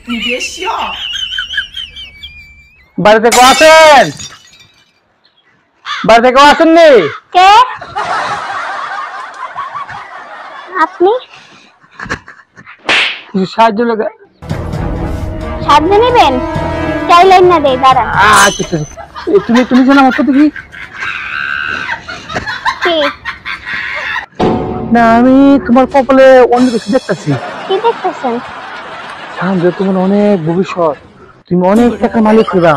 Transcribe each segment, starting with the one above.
你别笑。বাড়িতে কেউ আছেন? বাড়িতে কেউ আসেননি? কে আপনি? কিছু সাহায্য লাগে। সাহায্য নেবেন? চাইলেন না দেই, দাঁড়ান। আচ্ছা তুমি তুমি শোনো আমার কথা কি? না আমি তোমার কপালে অন্য কিছু দেখতেছি। কি দেখতেছেন? সামনে তোমার অনেক ভবিষ্যৎ, তুমি অনেক টাকার মালিক হইবা।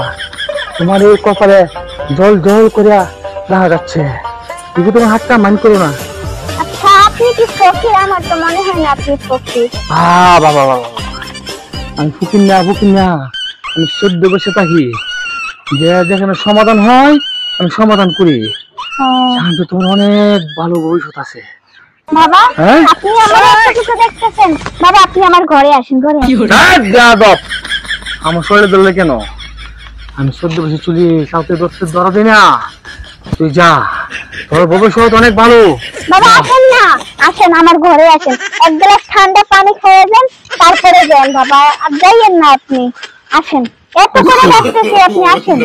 তোমার এই কপালে জল জল করে দেখা যাচ্ছে। কিন্তু তোমার হাতটা মান করো না। আচ্ছা আপনি কি ফকির? আমার তো মনে হয় না আপনি ফকির। বাবা আমি ফকির না আমি 14 বসে থাকি, যে যেখানে সমাধান হয় আমি সমাধান করি। শান্ত তোমার অনেক ভালো ভবিষ্যৎ আছে বাবা। আপনি আমার এত কিছু দেখতেছেন? বাবা আপনি আমার ঘরে আসেন, ঘরে আমার শরীরে ধরলে কেন? আমি 14 বছর চলি, কাউকে ধরা দিই না। তুই যা, তোর ভবিষ্যৎ অনেক ভালো। বাবা আসেন না, আসেন আমার ঘরে আসেন, এক গ্লাস ঠান্ডা পানি খেয়ে যান, তারপরে যান। বাবা আর যাইয়েন না, আপনি আসেন, এত করে ডাকতেছি, আপনি আসেন।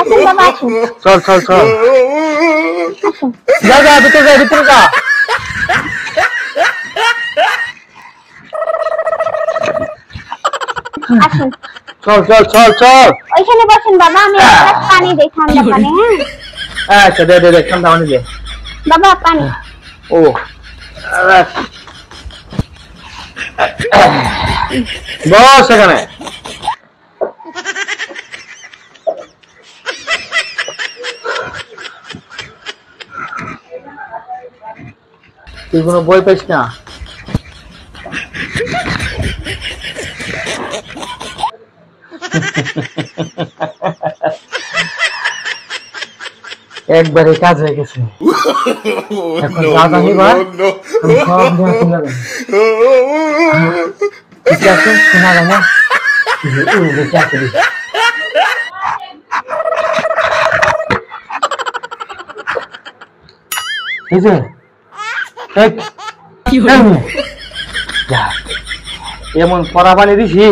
আসেন বাবা আসেন। চল আসেন। যা ভিতরে যা। আসেন। চল ওইখানে বসেন বাবা, আমি এক গ্লাস পানি দেই, ঠান্ডা পানি। হ্যাঁ আচ্ছা দে ঠান্ডা পানি দে বাবা, পানি। ও বস এখানে। তুই কোনো বই পাইস না? একবারে কাজ হয়ে গেছে। এখন যা জানিবা আমি সব নিয়ে চলে যাবো। ঠিক আছে শোনা যায় না? বেঁচে আছে এমন পড়া পানি দিছি,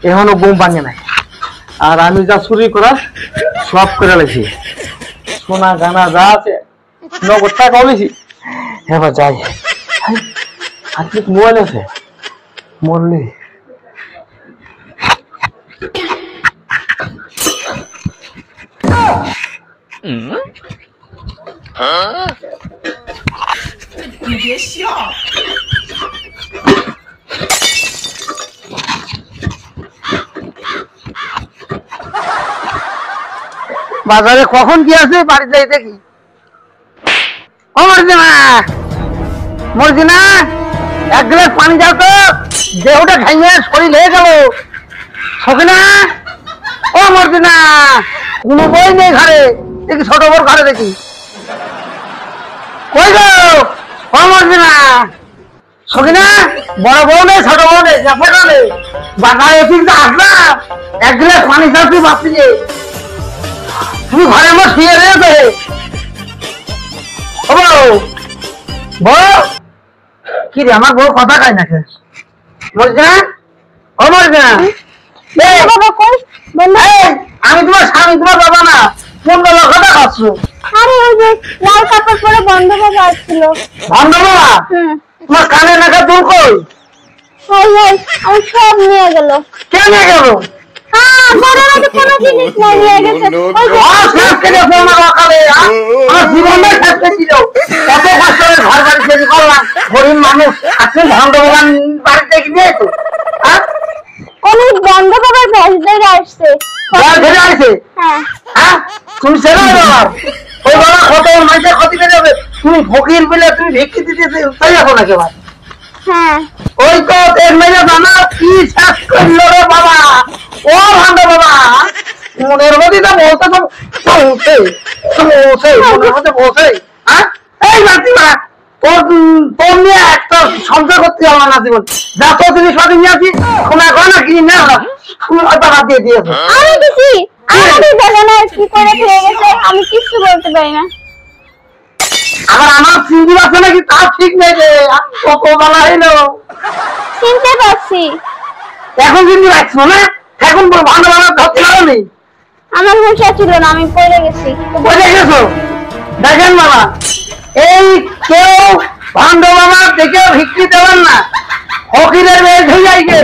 এখনো ঘুম ভাঙে নাই। আর আমি যা চুরি করার সব করে লাগছি, সোনা গানা যা আছে নগদ টাকা বেশি। এবার যাই, হাতে মোবাইল আছে, মরলি你别笑。বাজারে কখন কি আছে, বাড়ি যাই দেখি। ও মর্জিনা এক গ্লাস পানি যাও তো, দেহটা খাইয়ে শরীর হয়ে গেল। সকিনা, ও মর্জিনা, কোনো বই নেই ঘরে, দেখি ছোট বড় ঘরে দেখি। কই গো ও মর্জিনা? সকিনা, বড় বউ নেই, ছোট বউ নেই, বাজারে কিন্তু আসলাম, এক গ্লাস পানি যাও তুই ভাবছি যে তুমি ঘরে আমার শুয়ে রয়েছে। বউ কি রে, আমার বউ কথা খায় নাকি? আমি তোমার স্বামী, তোমার বাবা না, কোন বাবা কথা খাচ্ছ? আরে ওই যে লাল কাপড় পরে বন্ধ বাবা আসছিল। বন্ধ বাবা? তোমার কানে নাকা দূর কই? আমি সব নিয়ে গেল। কে নিয়ে গেল? কোনো জিনিস নিয়ে গেছে। গরিব মানুষ আপনি ভগবান বাড়িতে গিয়ে বন্ধ বাবার ভেস ধরে আসছে। তুমি ছেড়ে ওই বাবা কত মানুষের ক্ষতি করে যাবে, তুমি ফকির বলে তুমি ভিক্ষি দিতে তাই যাবো না কেবার। হ্যাঁ ওই তো মেয়ে জানা কি শেষ করলো রে বাবা। ও ভান্ড বাবা, মনের মধ্যে তো বলতে তো বলছে মনের মধ্যে বলছে। হ্যাঁ এই নাতিমা তোর তোর নিয়ে একটা সঞ্চয় করতে হবে না জীবন যা তো জিনিসপাতি নিয়ে আসি শোনা গয়না কিনে না তুমি হয়তো হাত দিয়ে দিয়েছো। আমি দিছি আমারই জানা কি করে খেয়ে গেছে আমি কিছু বলতে পারি না। আবার আমার চিংড়ি আছে নাকি তা ঠিক নেই রে কত বেলা হইলো চিনতে পারছি। এখন চিংড়ি রাখছো না এখন ভালো ভালো ধরতে পারোনি আমার হুঁশা ছিল না আমি পড়ে গেছি। বুঝে গেছো দেখেন বাবা এই কেউ ভান্ড বাবা দেখে ভিক্ষি দেবেন না ফকিরের মেয়ে হয়ে যায় গে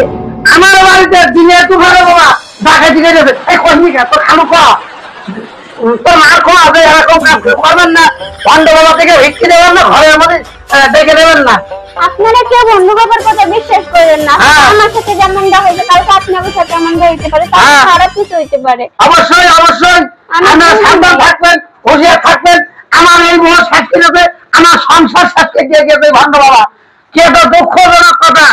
আমার বাড়িতে দিনে একটু ভালো বাবা ডাকে দিকে যাবে এই কর্মীকা তোর খানো খাওয়া তোর মার খাওয়া আছে এরকম কাজ করবেন না ভান্ড বাবা থেকে ভিক্ষি দেবেন না ঘরের মধ্যে ডেকে দেবেন না। আপনারা কেউ বন্ধু বাবার কথা বিশ্বাস করেন না। হ্যাঁ। আমার সাথে যেমনটা হয়েছে কালকে আপনাদের সাথে এমনটা হইতে পারে তার হ্যাঁ। খারাপ কিছু হইতে পারে। অবশ্যই অবশ্যই আপনারা সাবধান থাকবেন হুঁশিয়ার থাকবেন। আমার এই বড় শেষ করেছে আমার সংসার শেষ করে দিয়ে গেছে ভান্ড বাবা কি একটা দুঃখজনক কথা।